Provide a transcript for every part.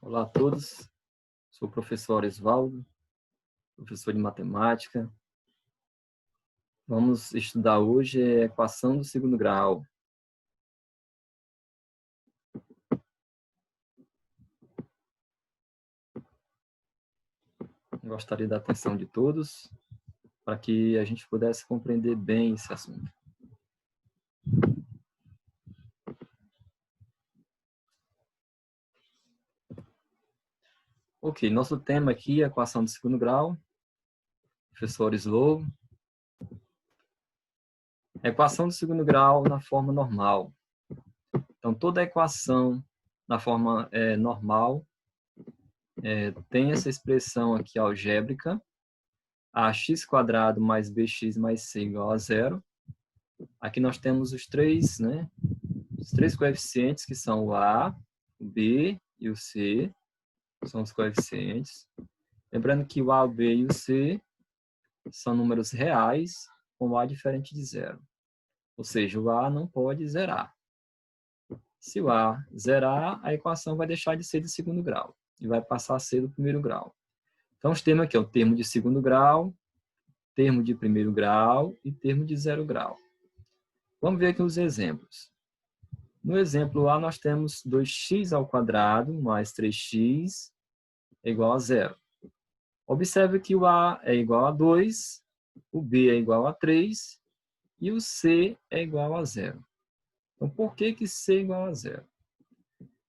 Olá a todos, sou o professor Osvaldo, professor de matemática. Vamos estudar hoje a equação do segundo grau. Gostaria da atenção de todos para que a gente pudesse compreender bem esse assunto. Ok, nosso tema aqui é a equação do segundo grau, professor Slow. Equação do segundo grau na forma normal. Então, toda equação na forma normal tem essa expressão aqui algébrica, ax² mais bx mais c igual a 0. Aqui nós temos os três coeficientes, que são o a, o b e o c, são os coeficientes. Lembrando que o a, o b e o c são números reais com o a diferente de 0. Ou seja, o a não pode zerar. Se o a zerar, a equação vai deixar de ser de segundo grau e vai passar a ser do primeiro grau. Então, os termos aqui é o termo de segundo grau, termo de primeiro grau e termo de 0 grau. Vamos ver aqui os exemplos. No exemplo A, nós temos 2x² mais 3x é igual a 0. Observe que o A é igual a 2, o B é igual a 3 e o C é igual a 0. Então, por que C é igual a 0?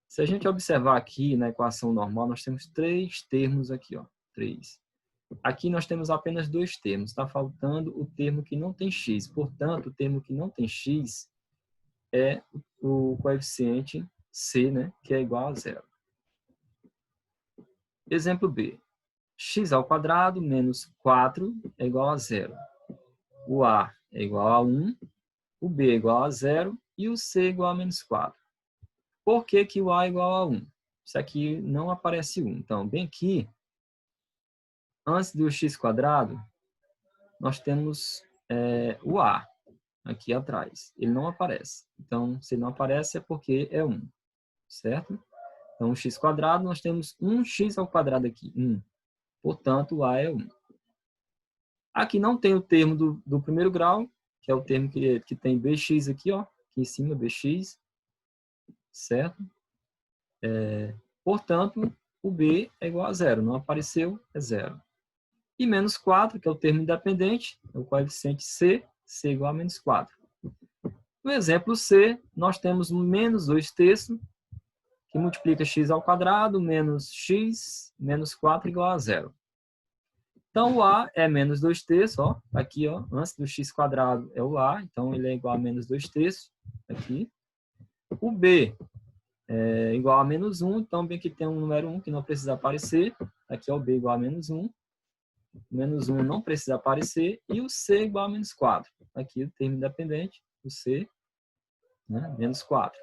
Se a gente observar aqui na equação normal, nós temos três termos aqui, ó, 3. Aqui nós temos apenas dois termos, está faltando o termo que não tem x. Portanto, o termo que não tem x é o coeficiente c, né, que é igual a 0. Exemplo B. x² menos 4 é igual a 0. O A é igual a 1, o B é igual a 0 e o C é igual a menos 4. Por que o A é igual a 1? Isso aqui não aparece 1. Então, bem aqui, antes do x², nós temos o A aqui atrás. Ele não aparece. Então, se ele não aparece é porque é 1. Certo? Então, x², nós temos 1x² aqui, 1. Portanto, o A é 1. Aqui não tem o termo do primeiro grau, que é o termo que tem bx aqui, ó, aqui em cima, bx. Certo? Portanto, o B é igual a 0. Não apareceu, é 0. E menos 4, que é o termo independente, é o coeficiente c, c igual a menos 4. No exemplo C, nós temos menos 2/3, que multiplica x² menos x menos 4 igual a 0. Então, o A é menos 2/3, ó, aqui, ó, antes do x² é o A, então ele é igual a menos 2/3, aqui. O B é igual a menos 1, então bem que tem um número 1 que não precisa aparecer, aqui é o B igual a menos 1, menos 1 não precisa aparecer, e o C igual a menos 4, aqui o termo independente, o C, né, menos 4.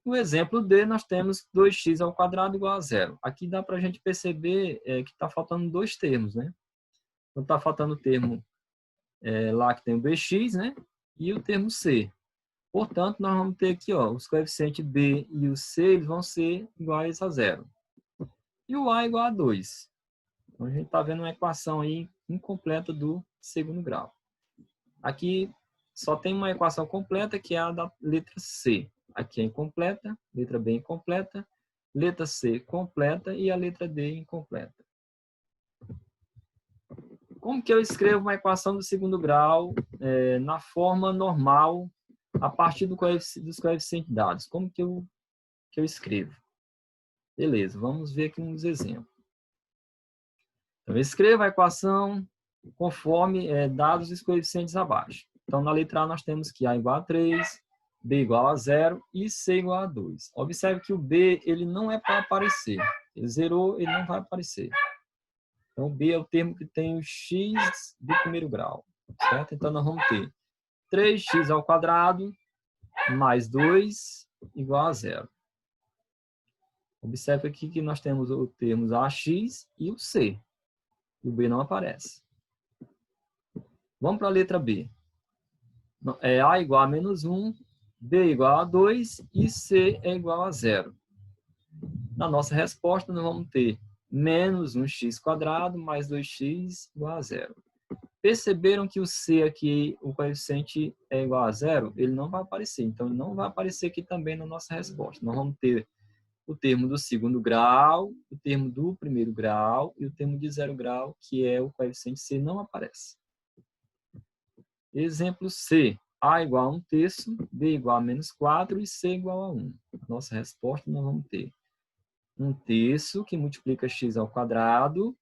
No exemplo D, nós temos 2x² igual a 0. Aqui dá para a gente perceber que está faltando dois termos, né? Então, está faltando o termo lá que tem o bx, né? E o termo c. Portanto, nós vamos ter aqui, ó, os coeficientes b e o c eles vão ser iguais a 0. E o a igual a 2. Então, a gente está vendo uma equação aí incompleta do segundo grau. Aqui só tem uma equação completa, que é a da letra C. Aqui é incompleta, letra B incompleta, letra C completa e a letra D incompleta. Como que eu escrevo uma equação do segundo grau na forma normal, a partir dos coeficientes dados? Como que eu escrevo? Beleza, vamos ver aqui uns exemplos. Então, eu escrevo a equação conforme dados os coeficientes abaixo. Então, na letra A, nós temos que A igual a 3, B igual a 0 e C igual a 2. Observe que o B ele não é para aparecer. Ele zerou, ele não vai aparecer. Então, o B é o termo que tem o x do primeiro grau. Certo? Então, nós vamos ter 3x² mais 2 igual a 0. Observe aqui que nós temos o termo AX e o C. E o B não aparece. Vamos para a letra B. A igual a menos 1, B igual a 2 e C é igual a 0. Na nossa resposta, nós vamos ter menos 1x² mais 2x igual a zero. Perceberam que o C aqui, o coeficiente é igual a zero? Ele não vai aparecer. Então, ele não vai aparecer aqui também na nossa resposta. Nós vamos ter o termo do segundo grau, o termo do primeiro grau e o termo de 0 grau, que é o coeficiente C, não aparece. Exemplo C. A igual a 1/3, B igual a -4 e C igual a 1. Nossa resposta, nós vamos ter 1/3 que multiplica x ao quadrado,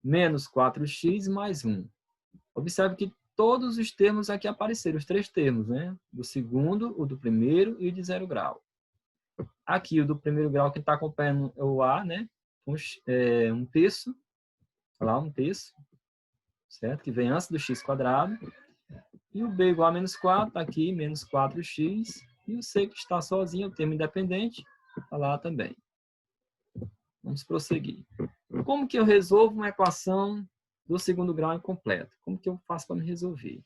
menos 4x mais 1. Observe que todos os termos aqui apareceram, os três termos, né? Do segundo, o do primeiro e o de 0 grau. Aqui, o do primeiro grau que está acompanhando é o A, né? 1/3, olha lá, 1/3, certo? Que vem antes do x². E o B igual a -4, está aqui, menos 4x. E o C que está sozinho, o termo independente, está lá também. Vamos prosseguir. Como que eu resolvo uma equação do segundo grau incompleto? Como que eu faço para me resolver?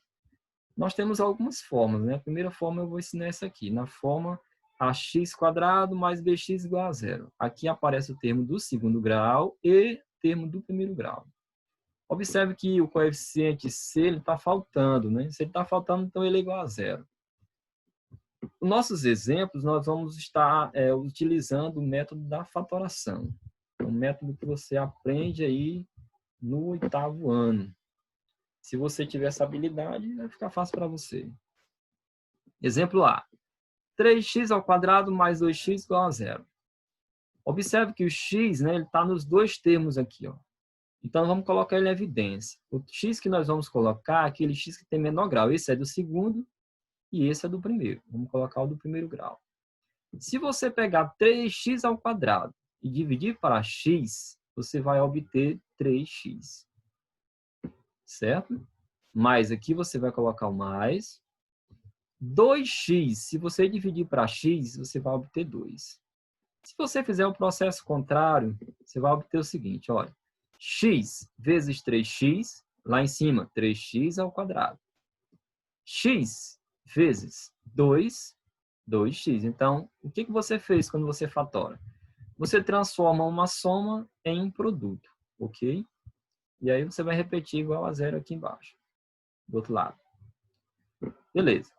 Nós temos algumas formas, né? A primeira forma eu vou ensinar essa aqui, na forma ax² mais bx igual a zero. Aqui aparece o termo do segundo grau e o termo do primeiro grau. Observe que o coeficiente C está faltando, né? Se ele está faltando, então ele é igual a zero. Nos nossos exemplos, nós vamos estar utilizando o método da fatoração. É um método que você aprende aí no 8º ano. Se você tiver essa habilidade, vai ficar fácil para você. Exemplo A. 3x² mais 2x igual a zero. Observe que o x, né, ele está nos dois termos aqui, ó. Então, vamos colocar ele em evidência. O x que nós vamos colocar é aquele x que tem menor grau. Esse é do segundo e esse é do primeiro. Vamos colocar o do primeiro grau. Se você pegar 3x² e dividir para x, você vai obter 3x. Certo? Mais aqui você vai colocar o mais. 2x, se você dividir para x, você vai obter 2. Se você fizer o processo contrário, você vai obter o seguinte, olha. X vezes 3x, lá em cima, 3x². X vezes 2, 2x. Então, o que você fez quando você fatora? Você transforma uma soma em um produto, ok? E aí você vai repetir igual a zero aqui embaixo, do outro lado. Beleza.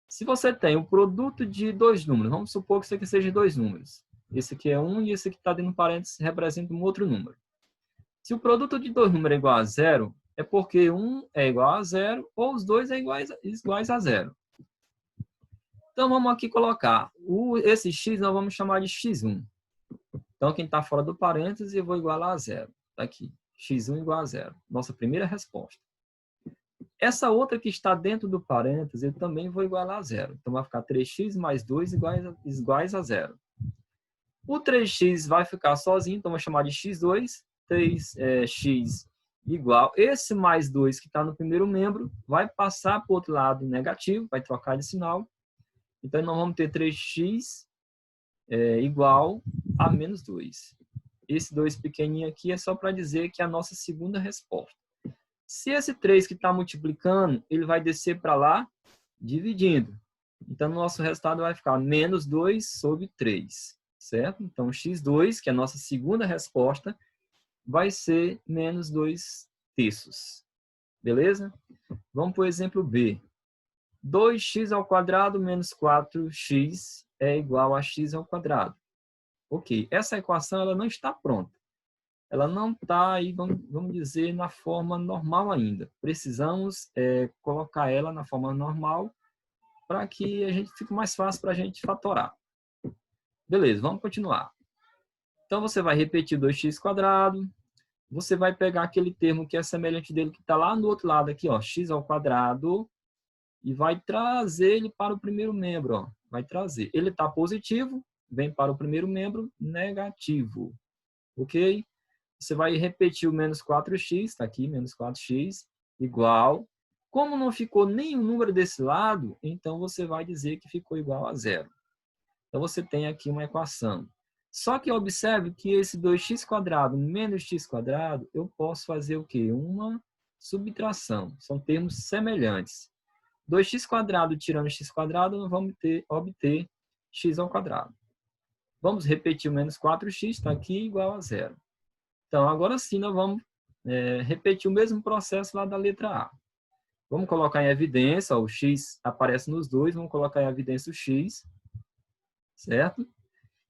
Se você tem o produto de dois números, vamos supor que isso aqui seja dois números. Esse aqui é 1 e esse aqui está dentro do parênteses representa um outro número. Se o produto de dois números é igual a zero, é porque um é igual a zero ou os dois é iguais a zero. Então, vamos aqui colocar. Esse x nós vamos chamar de x1. Então, quem está fora do parênteses, eu vou igualar a zero. Está aqui. X1 igual a zero. Nossa primeira resposta. Essa outra que está dentro do parênteses, eu também vou igualar a zero. Então, vai ficar 3x mais 2 iguais a zero. O 3x vai ficar sozinho, então vou chamar de x2. 3x igual. Esse mais 2 que está no primeiro membro vai passar para o outro lado negativo, vai trocar de sinal. Então, nós vamos ter 3x igual a menos 2. Esse 2 pequenininho aqui é só para dizer que é a nossa segunda resposta. Se esse 3 que está multiplicando, ele vai descer para lá, dividindo. Então, o nosso resultado vai ficar menos 2 sobre 3, certo? Então, x2, que é a nossa segunda resposta, vai ser menos 2/3. Beleza? Vamos para o exemplo B. 2x² menos 4x é igual a x². Ok, essa equação ela não está pronta. Ela não está aí, vamos dizer, na forma normal ainda. Precisamos colocar ela na forma normal para que a gente fique mais fácil para a gente fatorar. Beleza, vamos continuar. Então, você vai repetir 2x². Você vai pegar aquele termo que é semelhante dele, que está lá no outro lado aqui, ó, x², e vai trazer ele para o primeiro membro. Ó. Vai trazer. Ele está positivo, vem para o primeiro membro negativo. Ok? Você vai repetir o menos 4x, está aqui, menos 4x, igual. Como não ficou nenhum número desse lado, então você vai dizer que ficou igual a zero. Então você tem aqui uma equação. Só que observe que esse 2x² menos x², eu posso fazer o quê? Uma subtração. São termos semelhantes. 2x² tirando x², nós vamos obter x². Vamos repetir o menos 4x, está aqui, igual a 0. Então, agora sim, nós vamos repetir o mesmo processo lá da letra A. Vamos colocar em evidência, ó, o x aparece nos dois, vamos colocar em evidência o x, certo?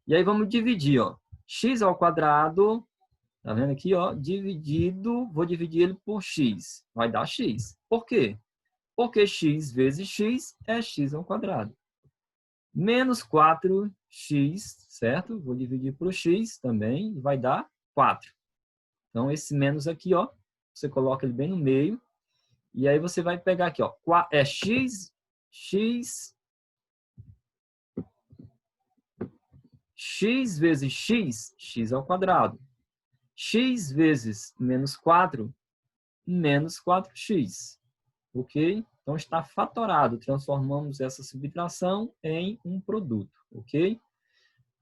E aí vamos dividir, ó, x ao quadrado, tá vendo aqui, ó, dividido, vou dividir ele por x, vai dar x. Por quê? Porque x vezes x é x ao quadrado. Menos 4x, certo? Vou dividir por x também, vai dar 4. Então, esse menos aqui, ó, você coloca ele bem no meio, e aí você vai pegar aqui, ó, é x vezes x, x ao quadrado. X vezes menos 4, menos 4x. Ok? Então, está fatorado. Transformamos essa subtração em um produto. Ok?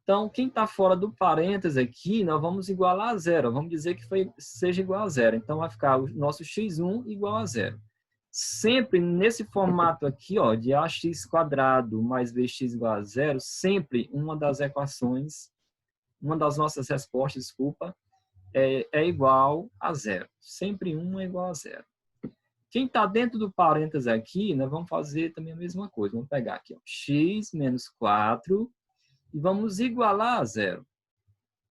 Então, quem está fora do parênteses aqui, nós vamos igualar a zero. Vamos dizer que seja igual a zero. Então, vai ficar o nosso x1 igual a zero. Sempre nesse formato aqui, ó, de ax² mais bx igual a zero, sempre uma das equações, uma das nossas respostas, desculpa, é igual a zero. Sempre uma é igual a zero. Quem está dentro do parênteses aqui, nós vamos fazer também a mesma coisa. Vamos pegar aqui, ó, x menos 4 e vamos igualar a zero.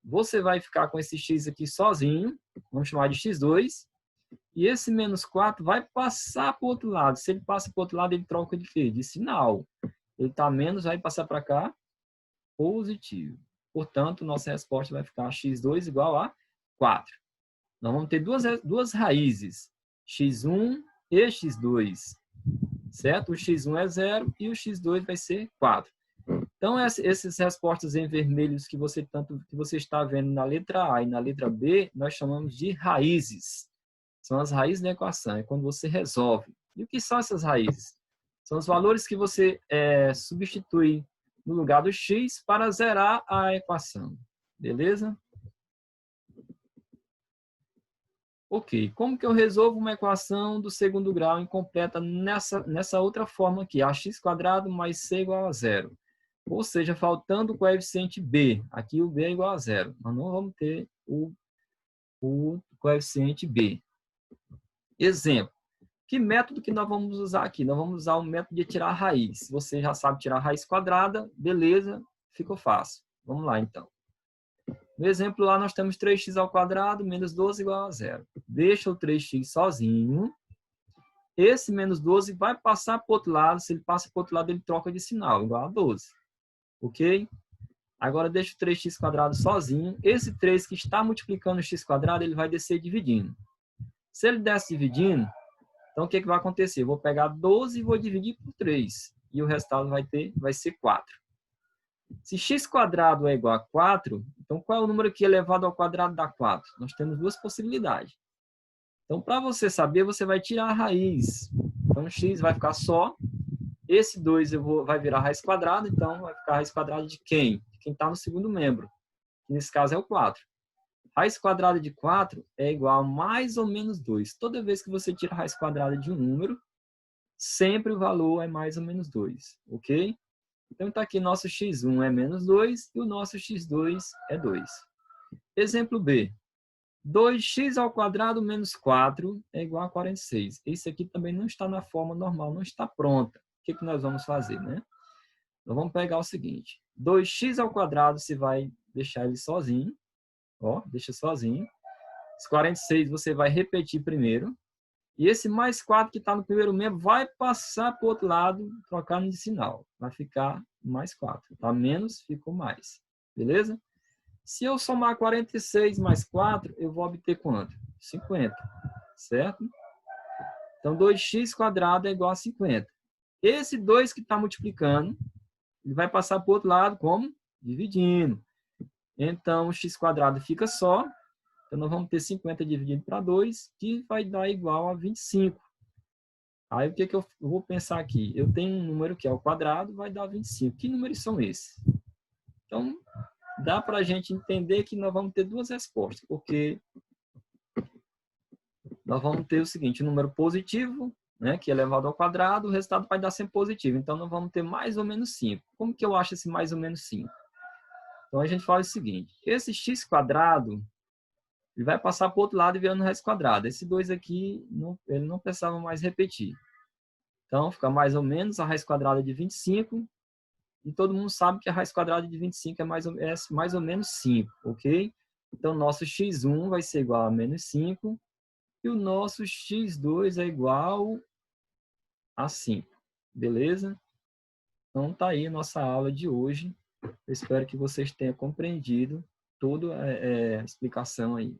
Você vai ficar com esse x aqui sozinho, vamos chamar de x2, e esse menos 4 vai passar para o outro lado. Se ele passa para o outro lado, ele troca de quê? De sinal. Ele está menos, vai passar para cá, positivo. Portanto, nossa resposta vai ficar x2 igual a 4. Nós vamos ter duas raízes, x1 e x2, certo? O x1 é 0 e o x2 vai ser 4. Então, essas respostas em vermelhos que você está vendo na letra A e na letra B, nós chamamos de raízes. São as raízes da equação, é quando você resolve. E o que são essas raízes? São os valores que você substitui no lugar do x para zerar a equação. Beleza? Ok, como que eu resolvo uma equação do segundo grau incompleta nessa outra forma aqui? Ax² mais c igual a zero. Ou seja, faltando o coeficiente b. Aqui o b é igual a zero. Nós não vamos ter o coeficiente b. Exemplo. Que método que nós vamos usar aqui? Nós vamos usar o método de tirar a raiz. Se você já sabe tirar a raiz quadrada, beleza, ficou fácil. Vamos lá, então. No exemplo lá, nós temos 3x² menos 12 igual a zero. Deixa o 3x sozinho. Esse menos 12 vai passar para o outro lado. Se ele passa para o outro lado, ele troca de sinal, igual a 12. Ok? Agora, deixa o 3x² sozinho. Esse 3 que está multiplicando o x², ele vai descer dividindo. Se ele desce dividindo, então o que vai acontecer? Eu vou pegar 12 e vou dividir por 3. E o resultado vai ser 4. Se x² é igual a 4, então qual é o número que elevado ao quadrado dá 4? Nós temos duas possibilidades. Então, para você saber, você vai tirar a raiz. Então, x vai ficar só. Esse 2 vai virar raiz quadrada, então vai ficar raiz quadrada de quem? De quem está no segundo membro. Que nesse caso é o 4. Raiz quadrada de 4 é igual a mais ou menos 2. Toda vez que você tira a raiz quadrada de um número, sempre o valor é mais ou menos 2. Ok? Então, está aqui nosso x1 é menos 2 e o nosso x2 é 2. Exemplo B. 2x² menos 4 é igual a 46. Esse aqui também não está na forma normal, não está pronta. O que nós vamos fazer, né? Nós vamos pegar o seguinte. 2x², você vai deixar ele sozinho. Ó, deixa sozinho. Esse 46 você vai repetir primeiro. E esse mais 4 que está no primeiro membro vai passar para o outro lado, trocando de sinal. Vai ficar mais 4. Tá? Menos, ficou mais. Beleza? Se eu somar 46 mais 4, eu vou obter quanto? 50. Certo? Então, 2x² é igual a 50. Esse 2 que está multiplicando, ele vai passar para o outro lado como? Dividindo. Então, o x² fica só. Então, nós vamos ter 50 dividido para 2, que vai dar igual a 25. Aí, o que eu vou pensar aqui? Eu tenho um número que é o quadrado, vai dar 25. Que números são esses? Então, dá para a gente entender que nós vamos ter duas respostas, porque nós vamos ter o seguinte, um número positivo, né, que é elevado ao quadrado, o resultado vai dar sempre positivo. Então, nós vamos ter mais ou menos 5. Como que eu acho esse mais ou menos 5? Então, a gente fala o seguinte, esse x², ele vai passar para o outro lado e virando raiz quadrada. Esse 2 aqui, ele não precisava mais repetir. Então, fica mais ou menos a raiz quadrada de 25, e todo mundo sabe que a raiz quadrada de 25 é mais ou menos 5, ok? Então, nosso x1 vai ser igual a menos 5, e o nosso x2 é igual a 5, beleza? Então, tá aí a nossa aula de hoje. Eu espero que vocês tenham compreendido toda a explicação aí.